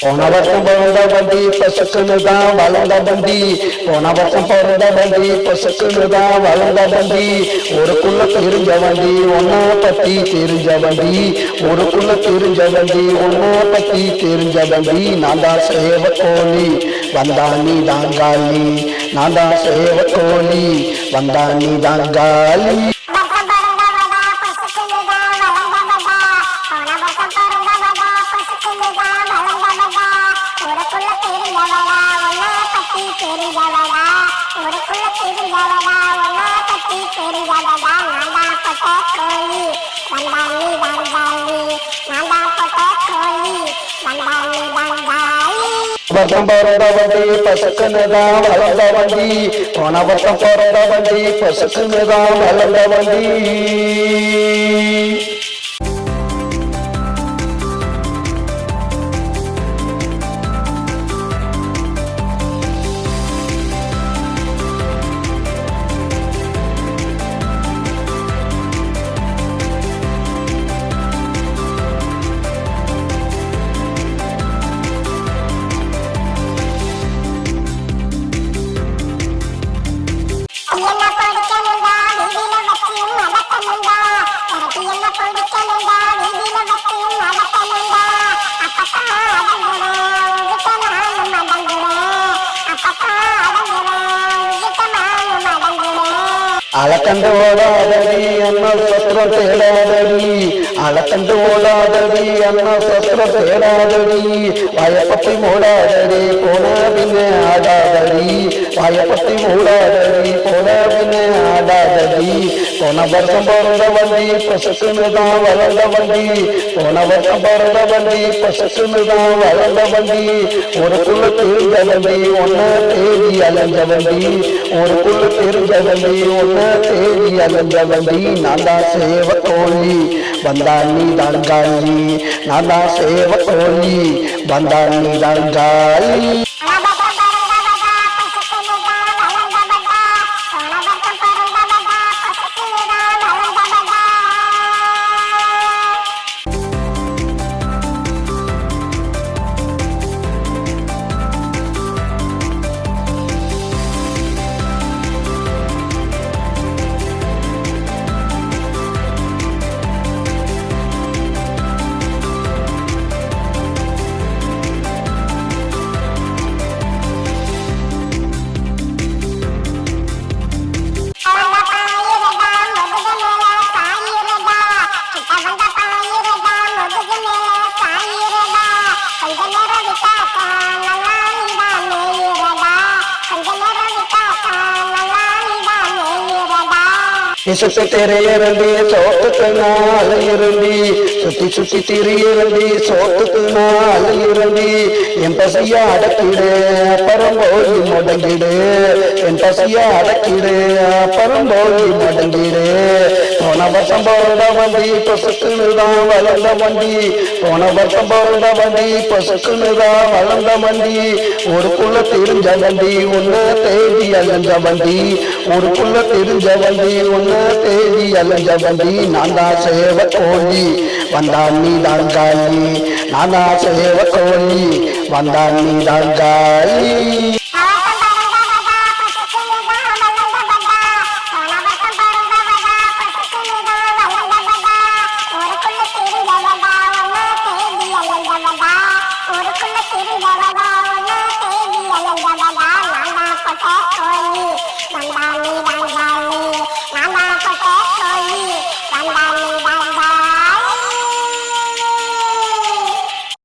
போன வருஷம் பிறந்த வண்டி பசுக்குன்னு தான் வளர்ந்த வண்டி. போன வருஷம் பிறந்த வண்டி பசுக்குன்னு தான் வளர்ந்த வண்டி. ஒருக்குள்ள தெரிஞ்ச வண்டி ஒன்னா பத்தி தெரிஞ்ச வண்டி. ஒருக்குள்ள தெரிஞ்ச வண்டி ஒன்னா பத்தி தெரிஞ்ச வண்டி. நான் தான் சேவ கோழி வந்தா நீ தாங்காலி. நான் தான் சேவ கோழி வந்தா நீ தாங்காலி. வருஷம் பிறந்த வண்டி பசுக்குன்னு தான் வளர்ந்த வண்டி. போன வருஷம் பிறந்த வண்டி பசுக்குன்னு தான் வளர்ந்த வண்டி. அலக்கண்டு ஓடாதடி அண்ணா சத்திர தேடாதடி. அலக்கண்டு ஓடாதடி அண்ணா சத்திர தேடாதடி. வாயப்பட்டி மூடாதடி போன பின்ன ஆடாதடி. வாயப்பட்டி மூடாதடி போன பின்ன ஆடாதடி. போன வருஷம் பிறந்த வண்டி பசுக்குன்னு தான் வளர்ந்த வண்டி. போன வருஷம் பிறந்த வண்டி பசுக்குன்னு தான் வளர்ந்த வண்டி. ஒருக்குள்ள தெரிஞ்ச வண்டி ஒன்ன தேடி அலைஞ்ச வண்டி. ஒருக்குள்ள தெரிஞ்ச வண்டி ஒன்ன தேடி அலைஞ்ச வண்டி. நான் தான் சேவ கோழி வந்தா நீ தாங்காலி. நான் தான் சேவ கோழி வந்தா நீ தாங்காலி. சுத்தி திரையிரண்டி சோத்துக்கு நாள் இரண்டி. சுத்தி சுத்தி திரையிரண்டி சோத்துக்கு நாள் இரண்டி. என் பசிய அடக்கிடு அப்புறம் போய் முடங்கிடு. என் பசிய அடக்கிடு அப்புறம் போய் முடங்கிடு. போன வருஷம் பிறந்த வண்டி பசுக்குன்னு தான் வளர்ந்த வண்டி. போன வருஷம் பிறந்த வண்டி பசுக்குன்னு தான் வளர்ந்த வண்டி. ஒருக்குள்ள தெரிஞ்ச வண்டி ஒன்னு தேடி அலைஞ்ச வண்டி. ஒருக்குள்ள தெரிஞ்ச வண்டி ஒன்னு தேடி அலைஞ்ச வண்டி. நான் தான் சேவ கோழி வந்தா நீ தாங்காலி. நான் தான் சேவ கோழி வந்தா நீ தாங்காலி.